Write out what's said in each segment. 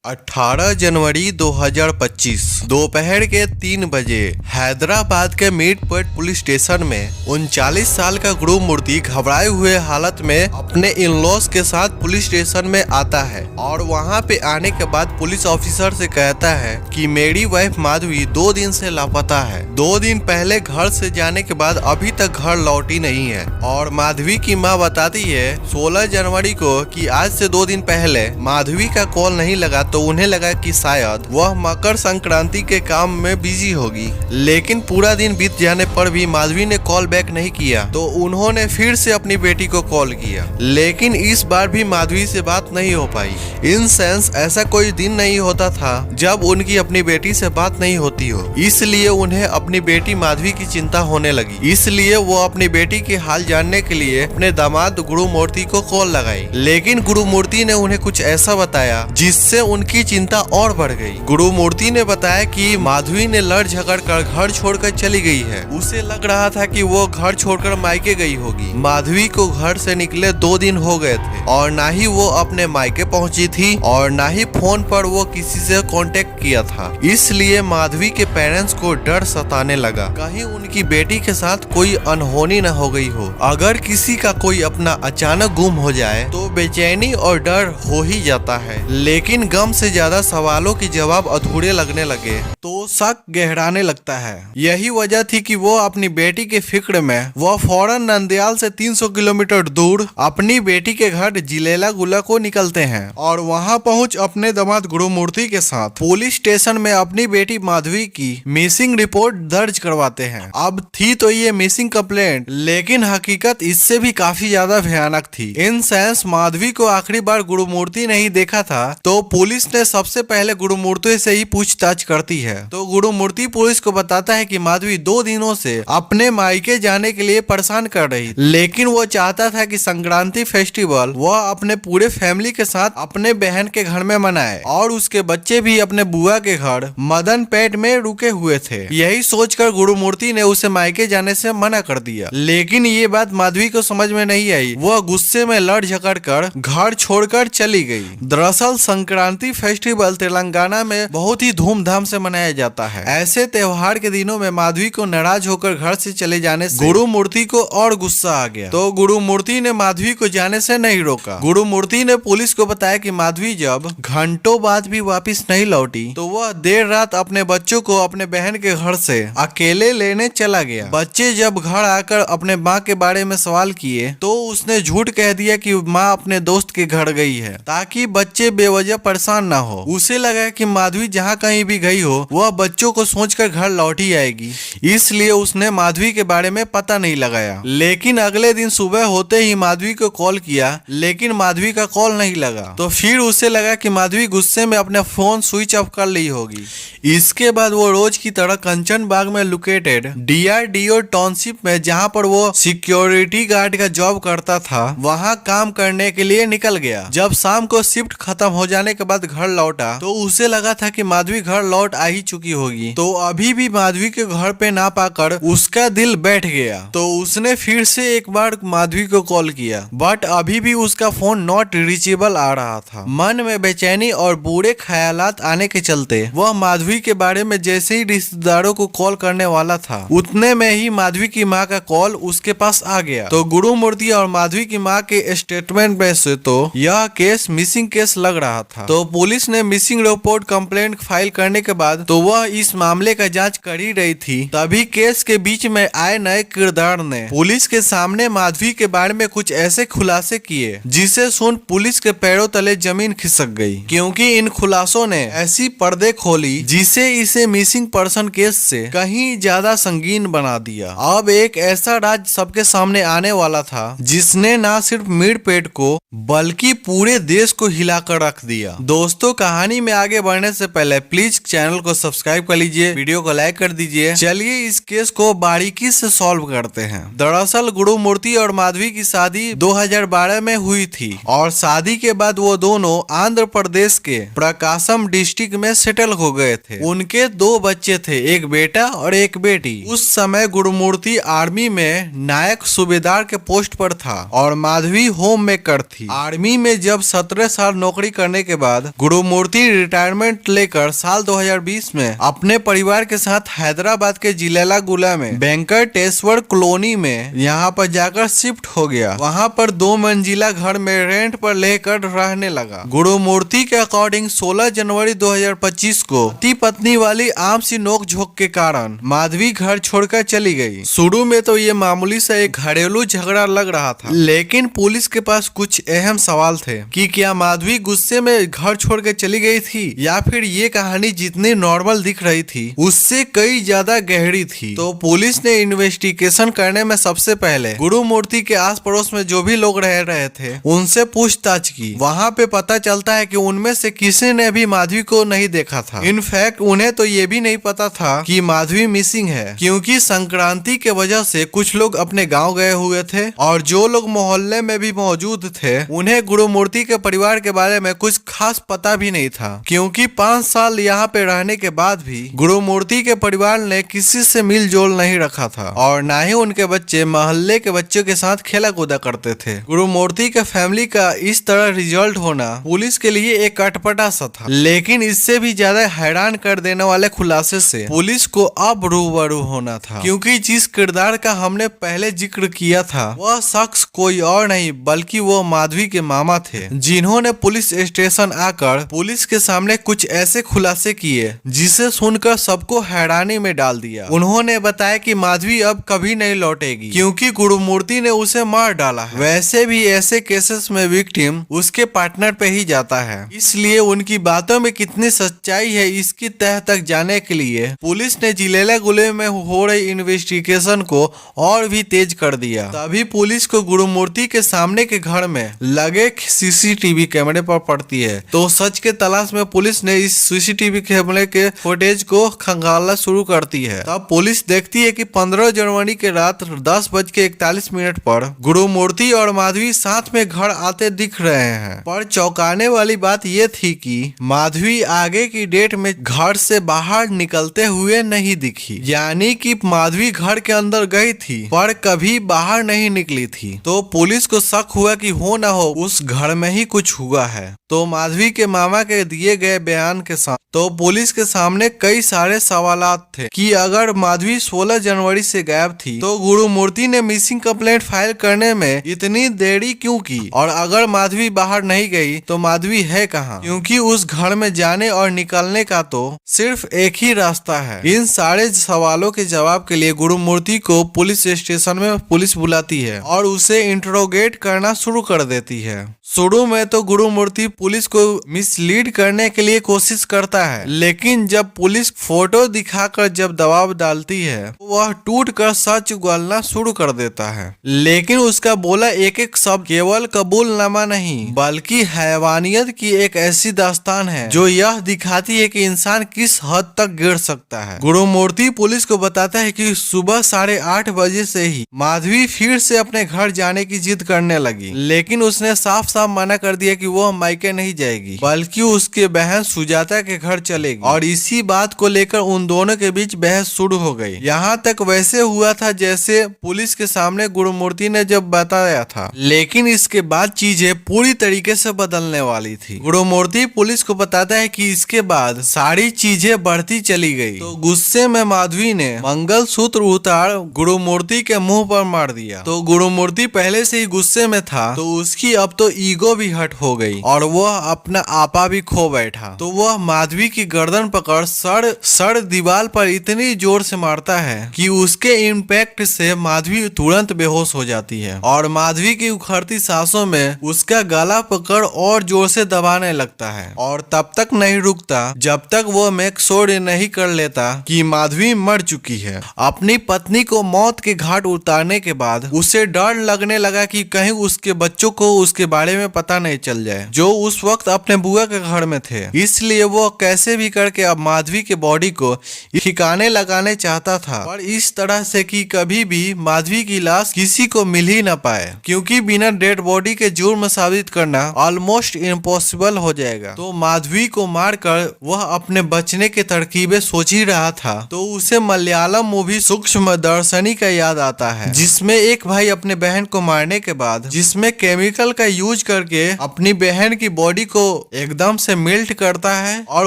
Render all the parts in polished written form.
18 जनवरी 2025 दोपहर के 3 बजे हैदराबाद के मीरपेट पुलिस स्टेशन में 39 साल का गुरुमूर्ति घबराए हुए हालत में अपने इन-लॉज के साथ पुलिस स्टेशन में आता है और वहां पे आने के बाद पुलिस ऑफिसर से कहता है कि मेरी वाइफ माधवी 2 दिन से लापता है। 2 दिन पहले घर से जाने के बाद अभी तक घर लौटी नहीं है। और माधवी की मां बताती है 16 जनवरी को कि आज से 2 दिन पहले माधवी का कॉल नहीं लगा तो उन्हें लगा कि शायद वह मकर संक्रांति के काम में बिजी होगी, लेकिन पूरा दिन बीत जाने पर भी माधवी ने कॉल बैक नहीं किया तो उन्होंने फिर से अपनी बेटी को कॉल किया, लेकिन इस बार भी माधवी से बात नहीं हो पाई। इन सेंस ऐसा कोई दिन नहीं होता था जब उनकी अपनी बेटी से बात नहीं होती हो, इसलिए उन्हें अपनी बेटी माधवी की चिंता होने लगी। इसलिए वो अपनी बेटी के हाल जानने के लिए अपने दामाद गुरुमूर्ति को कॉल लगाई, लेकिन गुरुमूर्ति ने उन्हें कुछ ऐसा बताया जिससे उनकी चिंता और बढ़ गई। गुरुमूर्ति ने बताया कि माधवी ने लड़ झगड़ कर घर छोड़कर चली गई है। उसे लग रहा था कि वो घर छोड़कर मायके गई होगी। माधवी को घर से निकले 2 दिन हो गए थे और ना ही वो अपने मायके पहुंची थी और ना ही फोन पर वो किसी से कांटेक्ट किया था। इसलिए माधवी के पेरेंट्स को डर सताने लगा, कहीं उनकी बेटी के साथ कोई अनहोनी न हो गई हो। अगर किसी का कोई अपना अचानक गुम हो जाए तो बेचैनी और डर हो ही जाता है, लेकिन गम से ज्यादा सवालों के जवाब अधूरे लगने लगे तो शक गहराने लगता है। यही वजह थी कि वो अपनी बेटी के फिक्र में वो फौरन नंदयाल से 300 किलोमीटर दूर अपनी बेटी के घर जिलेला गुला को निकलते हैं और वहां पहुंच अपने दामाद गुरुमूर्ति के साथ पुलिस स्टेशन में अपनी बेटी माधवी की मिसिंग रिपोर्ट दर्ज करवाते हैं। अब थी तो ये मिसिंग कंप्लेंट, लेकिन हकीकत इससे भी काफी ज्यादा भयानक थी। इन सेंस माधवी को आखिरी बार गुरुमूर्ति नहीं देखा था तो पुलिस ने सबसे पहले गुरुमूर्ति से ही पूछताछ करती है। तो गुरुमूर्ति पुलिस को बताता है कि माधवी 2 दिनों से अपने मायके जाने के लिए परेशान कर रही, लेकिन वो चाहता था कि संक्रांति फेस्टिवल वह अपने पूरे फैमिली के साथ अपने बहन के घर में मनाए और उसके बच्चे भी अपने बुआ के घर मदनपेट में रुके हुए थे। यही सोचकर गुरुमूर्ति ने उसे मायके जाने से मना कर दिया, लेकिन ये बात माधवी को समझ में नहीं आई। वह गुस्से में लड़ झगड़ कर घर छोड़कर चली गई। दरअसल संक्रांति फेस्टिवल तेलंगाना में बहुत ही धूमधाम से मनाया जाता है। ऐसे त्योहार के दिनों में माधवी को नाराज होकर घर से चले जाने से गुरुमूर्ति को और गुस्सा आ गया, तो गुरुमूर्ति ने माधवी को जाने से नहीं रोका। गुरुमूर्ति ने पुलिस को बताया कि माधवी जब घंटों बाद भी वापस नहीं लौटी तो वह देर रात अपने बच्चों को अपने बहन के घर से अकेले लेने चला गया। बच्चे जब घर आकर अपने माँ के बारे में सवाल किए तो उसने झूठ कह दिया कि माँ अपने दोस्त के घर गई है ताकि बच्चे बेवजह परेशान ना हो। उसे लगा कि माधवी जहाँ कहीं भी गई हो वह बच्चों को सोचकर घर लौट ही आएगी, इसलिए उसने माधवी के बारे में पता नहीं लगाया। लेकिन अगले दिन सुबह होते ही माधवी को कॉल किया, लेकिन माधवी का कॉल नहीं लगा। तो फिर उसे लगा कि माधवी गुस्से में अपना फोन स्विच ऑफ कर ली होगी। इसके बाद वो रोज की तरह कंचन बाग में लोकेटेड DRDO टाउनशिप में, जहाँ पर वो सिक्योरिटी गार्ड का जॉब करता था, वहाँ काम करने के लिए निकल गया। जब शाम को शिफ्ट खत्म हो जाने के बाद घर लौटा तो उसे लगा था कि माधवी घर लौट आ ही चुकी होगी, तो अभी भी माधवी के घर पे ना पाकर उसका दिल बैठ गया। तो उसने फिर से एक बार माधवी को कॉल किया, बट अभी भी उसका फोन नॉट रीचेबल आ रहा था। मन में बेचैनी और बुरे ख्यालात आने के चलते वह माधवी के बारे में जैसे ही रिश्तेदारों को कॉल करने वाला था, उतने में ही माधवी की माँ का कॉल उसके पास आ गया। तो गुरुमूर्ति और माधवी की माँ के स्टेटमेंट में से तो यह केस मिसिंग केस लग रहा था। तो पुलिस ने मिसिंग रिपोर्ट कंप्लेंट फाइल करने के बाद तो वह इस मामले का जांच कर ही रही थी, तभी केस के बीच में आए नए किरदार ने पुलिस के सामने माधवी के बारे में कुछ ऐसे खुलासे किए जिसे सुन पुलिस के पैरों तले जमीन खिसक गई, क्योंकि इन खुलासों ने ऐसी पर्दे खोली जिसे इसे मिसिंग पर्सन केस से कहीं ज्यादा संगीन बना दिया। अब एक ऐसा राज सबके सामने आने वाला था जिसने न सिर्फ मीरपेट को बल्कि पूरे देश को हिलाकर रख दिया। दोस्तों, कहानी में आगे बढ़ने से पहले प्लीज चैनल को सब्सक्राइब कर लीजिए, वीडियो को लाइक कर दीजिए। चलिए इस केस को बारीकी से सॉल्व करते हैं। दरअसल गुरुमूर्ति और माधवी की शादी 2012 में हुई थी और शादी शादी के बाद वो दोनों आंध्र प्रदेश के प्रकाशम डिस्ट्रिक्ट में सेटल हो गए थे। उनके 2 बच्चे थे, एक बेटा और एक बेटी। उस समय गुरुमूर्ति आर्मी में नायक सूबेदार के पोस्ट पर था और माधवी होम मेकर थी। आर्मी में जब 17 साल नौकरी करने के बाद गुरुमूर्ति रिटायरमेंट लेकर साल 2020 में अपने परिवार के साथ हैदराबाद के जिलेला गुला में वेंकटेश्वर कॉलोनी में यहाँ पर जाकर शिफ्ट हो गया। वहाँ पर 2 मंजिला घर में रेंट पर लेकर रहने लगा। गुरुमूर्ति के अकॉर्डिंग 16 जनवरी 2025 को पति पत्नी वाली आम सी नोक झोंक के कारण माधवी घर छोड़कर चली गई। शुरू में तो ये मामूली सा एक घरेलू झगड़ा लग रहा था, लेकिन पुलिस के पास कुछ अहम सवाल थे कि क्या माधवी गुस्से में घर छोड़ के चली गई थी या फिर ये कहानी जितनी नॉर्मल दिख रही थी उससे कई ज्यादा गहरी थी। तो पुलिस ने इन्वेस्टिगेशन करने में सबसे पहले गुरुमूर्ति के आस पड़ोस में जो भी लोग रह रहे थे उनसे पूछताछ की। वहाँ पे पता चलता है कि उनमें से किसी ने भी माधवी को नहीं देखा था। इनफैक्ट उन्हें तो ये भी नहीं पता था कि माधवी मिसिंग है, क्योंकि संक्रांति के वजह से कुछ लोग अपने गांव गए हुए थे और जो लोग मोहल्ले में भी मौजूद थे उन्हें गुरुमूर्ति के परिवार के बारे में कुछ खास पता भी नहीं था, क्योंकि 5 साल यहाँ पे रहने के बाद भी गुरुमूर्ति के परिवार ने किसी से मिल जोल नहीं रखा था और न ही उनके बच्चे मोहल्ले के बच्चों के साथ खेला कूदा करते थे। गुरुमूर्ति के फैमिली का इस तरह रिजल्ट होना पुलिस के लिए एक अटपटा सा था, लेकिन इससे भी ज्यादा हैरान कर देने वाले खुलासे से पुलिस को अब रूबरू होना था, क्योंकि जिस किरदार का हमने पहले जिक्र किया था वह शख्स कोई और नहीं बल्कि वो माधवी के मामा थे, जिन्होंने पुलिस स्टेशन आकर पुलिस के सामने कुछ ऐसे खुलासे किए जिसे सुनकर सबको हैरानी में डाल दिया। उन्होंने बताया कि माधवी अब कभी नहीं लौटेगी क्योंकि गुरुमूर्ति ने उसे मार डाला है। वैसे भी ऐसे केसेस में विक्टिम उसके पार्टनर पे ही जाता है, इसलिए उनकी बातों में कितनी सच्चाई है इसकी तह तक जाने के लिए पुलिस ने जिलेला गुले में हो रही इन्वेस्टिगेशन को और भी तेज कर दिया। तभी पुलिस को गुरुमूर्ति के सामने के घर में लगे सीसीटीवी कैमरे पर पड़ती है। तो सच के तलाश में पुलिस ने इस सीसीटीवी कैमरे के फुटेज को खंगालना शुरू करती है। तब पुलिस देखती है कि 15 जनवरी के रात 10:41 पर गुरुमूर्ति और माधवी साथ में घर आते दिख रहे हैं। पर चौंकाने वाली बात यह थी कि माधवी आगे की डेट में घर से बाहर निकलते हुए नहीं दिखी, यानी कि माधवी घर के अंदर गई थी पर कभी बाहर नहीं निकली थी। तो पुलिस को शक हुआ कि हो ना हो उस घर में ही कुछ हुआ है। तो माधवी के मामा के दिए गए बयान के साथ तो पुलिस के सामने कई सारे सवालात थे कि अगर माधवी 16 जनवरी से गायब थी तो गुरुमूर्ति ने मिसिंग कंप्लेंट फाइल करने में इतनी देरी क्यों की, और अगर माधवी बाहर नहीं गई तो माधवी है कहाँ, क्योंकि उस घर में जाने और निकलने का तो सिर्फ एक ही रास्ता है। इन सारे सवालों के जवाब के लिए गुरुमूर्ति को पुलिस स्टेशन में पुलिस बुलाती है और उसे इंटरोगेट करना शुरू कर देती है। शुरू में तो गुरुमूर्ति पुलिस को मिसलीड करने के लिए कोशिश करता है, लेकिन जब पुलिस फोटो दिखाकर जब दबाव डालती है वह टूट कर सच उगलना शुरू कर देता है। लेकिन उसका बोला एक एक शब्द केवल कबूलनामा नहीं बल्कि हैवानियत की एक ऐसी दास्तान है जो यह दिखाती है कि इंसान किस हद तक गिर सकता है। गुरुमूर्ति पुलिस को बताता है कि सुबह 8:30 बजे से ही माधवी फिर से अपने घर जाने की जिद करने लगी, लेकिन उसने साफ साफ मना कर दिया कि वो मायके नहीं जाएगी बल्कि उसके बहन सुजाता के घर चलेगी, और इसी बात को लेकर उन दोनों के बीच बहस शुरू हो गई। यहाँ तक वैसे हुआ था जैसे पुलिस के सामने गुरुमूर्ति ने जब बताया था, लेकिन इसके बाद चीजें पूरी तरीके से बदलने वाली थी। गुरुमूर्ति पुलिस को बताता है कि इसके बाद सारी चीजें बढ़ती चली गई। तो गुस्से में माधवी ने मंगलसूत्र उतार गुरुमूर्ति के मुंह पर मार दिया। तो गुरुमूर्ति पहले से ही गुस्से में था तो उसकी अब तो ईगो भी हट हो गई और वह अपना आपा भी खो बैठा। तो वह माधवी की गर्दन पकड़ सर दीवार पर इतनी जोर से मारता है कि उसके इम्पैक्ट से माधवी तुरंत बेहोश हो जाती है और माधवी की उखड़ती सांसों में उसका गला पकड़ और जोर से दबाने लगता है, और तब तक नहीं रुकता जब तक वो मेक श्योर नहीं कर लेता कि माधवी मर चुकी है। अपनी पत्नी को मौत के घाट उतारने के बाद उसे डर लगने लगा कि कहीं उसके बच्चों को उसके बारे में पता नहीं चल जाए, जो उस वक्त अपने बुआ के घर में थे, इसलिए वो कैसे भी करके अब माधवी के बॉडी को ठिकाने लगाने चाहता था, पर इस तरह से कि कभी भी माधवी की लाश किसी को मिल ही न पाए, क्योंकि बिना डेड बॉडी के जुर्म साबित करना ऑलमोस्ट इम्पॉसिबल हो जाएगा। तो माधवी को मारकर वह अपने बचने के तरकीबें सोच ही रहा था, तो उसे मलयालम मूवी सूक्ष्मदर्शनी का याद आता है, जिसमें एक भाई अपने बहन को मारने के बाद जिसमें केमिकल का यूज करके अपनी बहन की बॉडी को एकदम से मेल्ट करता है और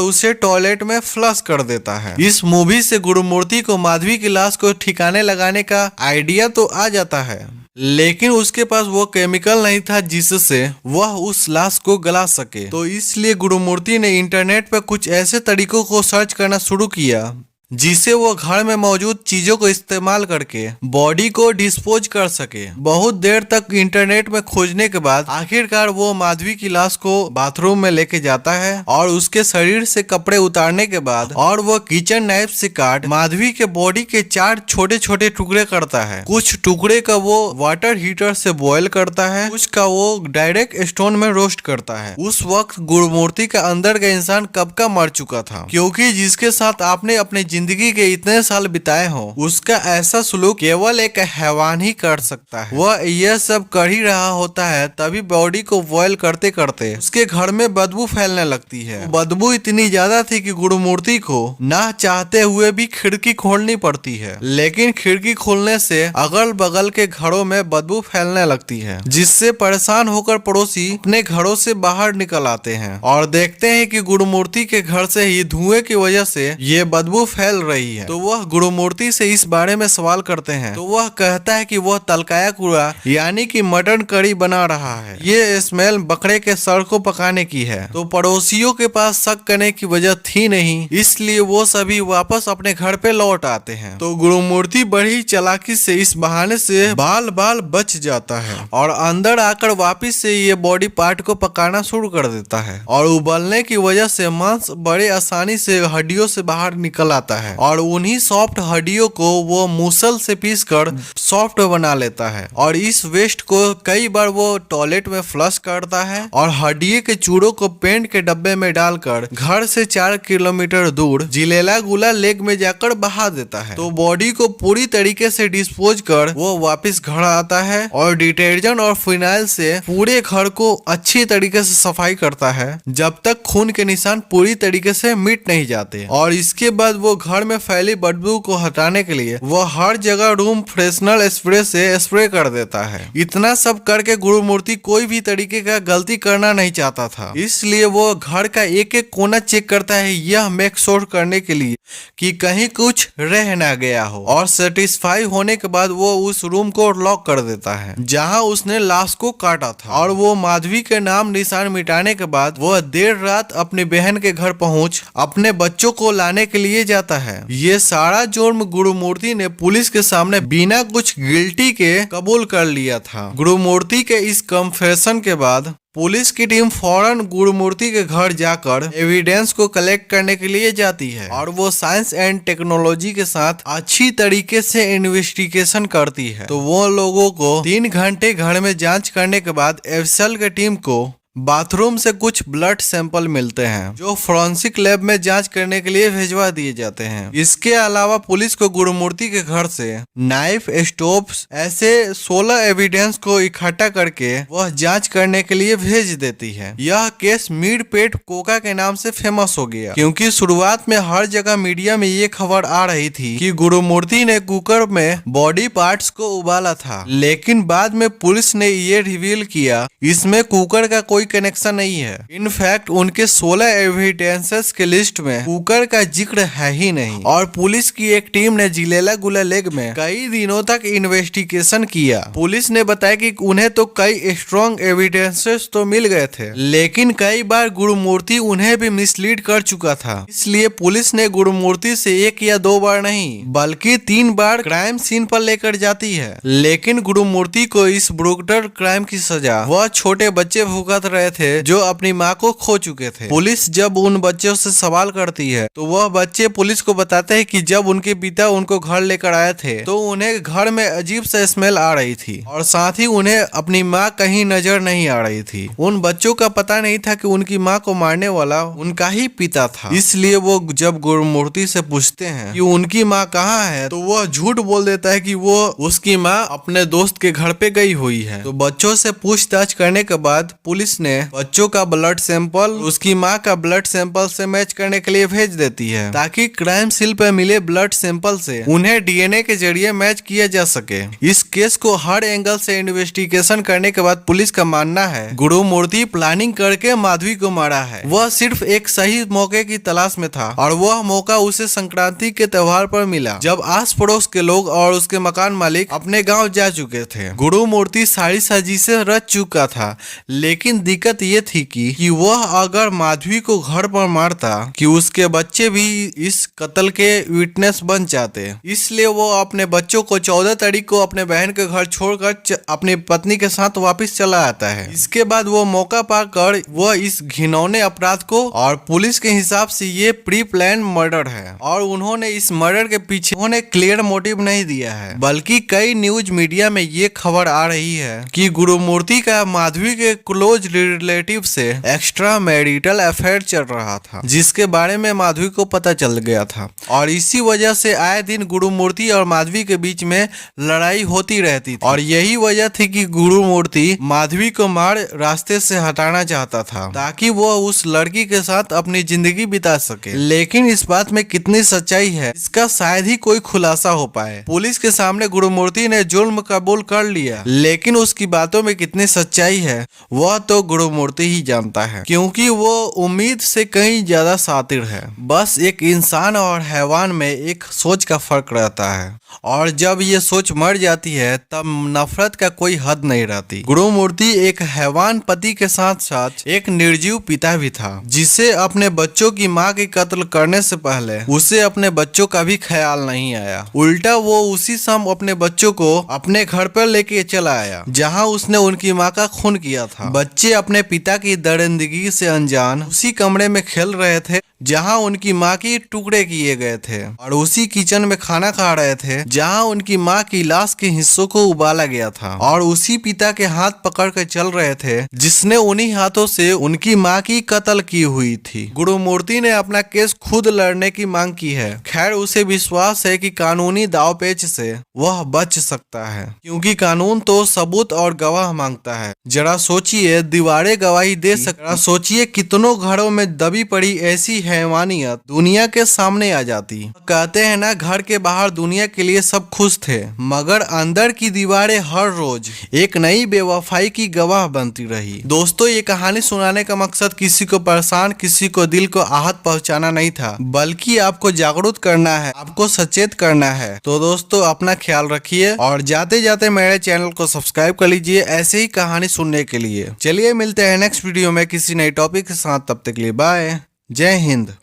उसे टॉयलेट में फ्लश कर देता है। इस मूवी से गुरुमूर्ति को माधवी की लाश को ठिकाने लगाने का आइडिया तो आ जाता है, लेकिन उसके पास वो केमिकल नहीं था जिससे वह उस लाश को गला सके। तो इसलिए गुरुमूर्ति ने इंटरनेट पर कुछ ऐसे तरीकों को सर्च करना शुरू किया जिसे वो घर में मौजूद चीजों को इस्तेमाल करके बॉडी को डिस्पोज कर सके। बहुत देर तक इंटरनेट में खोजने के बाद आखिरकार वो माधवी की लाश को बाथरूम में लेके जाता है और उसके शरीर से कपड़े उतारने के बाद और वो किचन नाइफ से काट माधवी के बॉडी के 4 छोटे छोटे टुकड़े करता है। कुछ टुकड़े का वो वाटर हीटर से बॉयल करता है, कुछ का वो डायरेक्ट स्टोन में रोस्ट करता है। उस वक्त गुरुमूर्ति का अंदर का इंसान कब का मर चुका था, क्योंकि जिसके साथ आपने अपने जिंदगी के इतने साल बिताए हो उसका ऐसा सुलूक केवल एक हैवान ही कर सकता है। वह यह सब कर ही रहा होता है, तभी बॉडी को बॉयल करते करते उसके घर में बदबू फैलने लगती है। बदबू इतनी ज्यादा थी कि गुरुमूर्ति को ना चाहते हुए भी खिड़की खोलनी पड़ती है, लेकिन खिड़की खोलने से अगल बगल के घरों में बदबू फैलने लगती है, जिससे परेशान होकर पड़ोसी अपने घरों से बाहर निकल आते हैं और देखते हैं कि गुरुमूर्ति के घर से ही धुएं की वजह से ये बदबू फैल रही है। तो वह गुरुमूर्ति से इस बारे में सवाल करते हैं, तो वह कहता है कि वह तलकाया कूड़ा यानी कि मटन करी बना रहा है, ये स्मेल बकरे के सर को पकाने की है। तो पड़ोसियों के पास शक करने की वजह थी नहीं, इसलिए वो सभी वापस अपने घर पे लौट आते हैं। तो गुरुमूर्ति बड़ी चालाकी से इस बहाने से बाल बाल बच जाता है और अंदर आकर वापिस से ये बॉडी पार्ट को पकाना शुरू कर देता है और उबलने की वजह से मांस बड़े आसानी से हड्डियों से बाहर निकल आता है और उन्हीं सॉफ्ट हड्डियों को वो मूसल से पीसकर सॉफ्ट बना लेता है और इस वेस्ट को कई बार वो टॉयलेट में फ्लश करता है और हड्डियों के चूड़ों को पेंट के डब्बे में डालकर घर से 4 किलोमीटर दूर जिलेला गुला लेक में जाकर बहा देता है। तो बॉडी को पूरी तरीके से डिस्पोज कर वो वापस घर आता है और डिटर्जेंट और फिनाइल से पूरे घर को अच्छी तरीके से सफाई करता है जब तक खून के निशान पूरी तरीके से मिट नहीं जाते। और इसके बाद वो घर में फैली बदबू को हटाने के लिए वो हर जगह रूम फ्रेशनर स्प्रे से स्प्रे कर देता है। इतना सब करके गुरुमूर्ति कोई भी तरीके का गलती करना नहीं चाहता था, इसलिए वो घर का एक एक कोना चेक करता है, यह मेक श्योर करने के लिए कि कहीं कुछ रह ना गया हो। और सेटिस्फाई होने के बाद वो उस रूम को लॉक कर देता है जहां उसने लाश को काटा था और वो माधवी के नाम निशान मिटाने के बाद वह देर रात अपनी बहन के घर पहुंच अपने बच्चों को लाने के लिए जाता है। ये सारा जुर्म गुरुमूर्ति ने पुलिस के सामने बिना कुछ गिल्टी के कबूल कर लिया था। गुरुमूर्ति के इस कन्फेशन के बाद पुलिस की टीम फौरन गुरुमूर्ति के घर जाकर एविडेंस को कलेक्ट करने के लिए जाती है और वो साइंस एंड टेक्नोलॉजी के साथ अच्छी तरीके से इन्वेस्टिगेशन करती है। तो वो लोगों को 3 घंटे घर में जांच करने के बाद एफएसएल की टीम को बाथरूम से कुछ ब्लड सैंपल मिलते हैं जो फोरेंसिक लैब में जांच करने के लिए भेजवा दिए जाते हैं। इसके अलावा पुलिस को गुरुमूर्ति के घर से नाइफ, स्टोव ऐसे 16 एविडेंस को इकट्ठा करके वह जांच करने के लिए भेज देती है। यह केस मीट पेट कोका के नाम से फेमस हो गया क्योंकि शुरुआत में हर जगह मीडिया में ये खबर आ रही थी कि गुरुमूर्ति ने कुकर में बॉडी पार्ट्स को उबाला था, लेकिन बाद में पुलिस ने ये रिवील किया इसमें कुकर का कोई कनेक्शन नहीं है। इनफैक्ट उनके 16 एविडेंसेस के लिस्ट में कुकर का जिक्र है ही नहीं। और पुलिस की एक टीम ने जिलेला गुला लेक में कई दिनों तक इन्वेस्टिगेशन किया। पुलिस ने बताया कि उन्हें तो कई स्ट्रॉन्ग एविडेंसेस तो मिल गए थे, लेकिन कई बार गुरुमूर्ति उन्हें भी मिसलीड कर चुका था। इसलिए पुलिस ने गुरुमूर्ति से 1 या 2 बार नहीं बल्कि 3 बार क्राइम सीन पर लेकर जाती है, लेकिन गुरुमूर्ति को इस ब्रूटल क्राइम की सजा वह छोटे बच्चे भुगत रहे थे जो अपनी माँ को खो चुके थे। पुलिस जब उन बच्चों से सवाल करती है तो वह बच्चे पुलिस को बताते हैं कि जब उनके पिता उनको घर लेकर आए थे तो उन्हें घर में अजीब सा स्मेल आ रही थी और साथ ही उन्हें अपनी माँ कहीं नजर नहीं आ रही थी। उन बच्चों का पता नहीं था कि उनकी माँ को मारने वाला उनका ही पिता था। इसलिए वो जब गुरुमूर्ति से पूछते हैं कि उनकी माँ कहाँ है तो वह झूठ बोल देता है कि वो उसकी माँ अपने दोस्त के घर पे गई हुई है। तो बच्चों से पूछताछ करने के बाद पुलिस ने बच्चों का ब्लड सैंपल उसकी माँ का ब्लड सैंपल से मैच करने के लिए भेज देती है ताकि क्राइम सीन पे मिले ब्लड सैंपल से उन्हें डीएनए के जरिए मैच किया जा सके। इस केस को हर एंगल से इन्वेस्टिगेशन करने के बाद पुलिस का मानना है गुरुमूर्ति प्लानिंग करके माधवी को मारा है। वह सिर्फ एक सही मौके की तलाश में था और वह मौका उसे संक्रांति के त्योहार पर मिला जब आस पड़ोस के लोग और उसके मकान मालिक अपने गांव जा चुके थे। गुरुमूर्ति सारी साजिशें रच चुका था, लेकिन दिक्कत ये थी कि वह अगर माधवी को घर पर मारता कि उसके बच्चे भी इस कत्ल के विटनेस बन जाते। इसलिए वो अपने बच्चों को 14 तारीख को अपने बहन के घर छोड़कर अपनी पत्नी के साथ वापस चला आता है। इसके बाद वो मौका पाकर वह इस घिनौने अपराध को और पुलिस के हिसाब से ये प्री प्लान मर्डर है और उन्होंने इस मर्डर के पीछे उन्होंने क्लियर मोटिव नहीं दिया है, बल्कि कई न्यूज मीडिया में ये खबर आ रही है कि गुरुमूर्ति का माधवी के क्लोज रिलेटिव से एक्स्ट्रा मैरिटल अफेयर चल रहा था जिसके बारे में माधवी को पता चल गया था और इसी वजह से आए दिन गुरुमूर्ति और माधवी के बीच में लड़ाई होती रहती थी और यही वजह थी कि गुरुमूर्ति माधवी को मार रास्ते से हटाना चाहता था ताकि वो उस लड़की के साथ अपनी जिंदगी बिता सके। लेकिन इस बात में कितनी सच्चाई है इसका शायद ही कोई खुलासा हो पाए। पुलिस के सामने गुरुमूर्ति ने जुल्म कबूल कर लिया, लेकिन उसकी बातों में कितनी सच्चाई है वह तो गुरुमूर्ति ही जानता है, क्योंकि वो उम्मीद से कहीं ज्यादा शातिर है। बस एक इंसान और हैवान में एक सोच का फर्क रहता है और जब ये सोच मर जाती है तब नफरत का कोई हद नहीं रहती। गुरुमूर्ति एक हैवान पति के साथ साथ एक निर्जीव पिता भी था जिसे अपने बच्चों की मां के कत्ल करने से पहले उसे अपने बच्चों का भी ख्याल नहीं आया। उल्टा वो उसी समय अपने बच्चों को अपने घर पर लेके चला आया जहां उसने उनकी मां का खून किया था। बच्चे अपने पिता की दरिंदगी से अनजान उसी कमरे में खेल रहे थे जहां उनकी मां की टुकड़े किए गए थे और उसी किचन में खाना खा रहे थे जहां उनकी मां की लाश के हिस्सों को उबाला गया था और उसी पिता के हाथ पकड़ कर चल रहे थे जिसने उन्हीं हाथों से उनकी मां की कत्ल की हुई थी। गुरुमूर्ति ने अपना केस खुद लड़ने की मांग की है। खैर उसे विश्वास है कि कानूनी दावपेच से वह बच सकता है, क्योंकि कानून तो सबूत और गवाह मांगता है। जरा सोचिए, दीवारें गवाही दे सकता, सोचिए कितनों घरों में दबी पड़ी ऐसी हैवानियत दुनिया के सामने आ जाती। कहते हैं ना, घर के बाहर दुनिया के लिए सब खुश थे, मगर अंदर की दीवारें हर रोज एक नई बेवफाई की गवाह बनती रही। दोस्तों, ये कहानी सुनाने का मकसद किसी को परेशान, किसी को दिल को आहत पहुंचाना नहीं था, बल्कि आपको जागरूक करना है, आपको सचेत करना है। तो दोस्तों, अपना ख्याल रखिए और जाते जाते मेरे चैनल को सब्सक्राइब कर लीजिए ऐसे ही कहानी सुनने के लिए। चलिए मिलते हैं नेक्स्ट वीडियो में किसी नए टॉपिक के साथ। तब तक के लिए बाय। जय हिंद।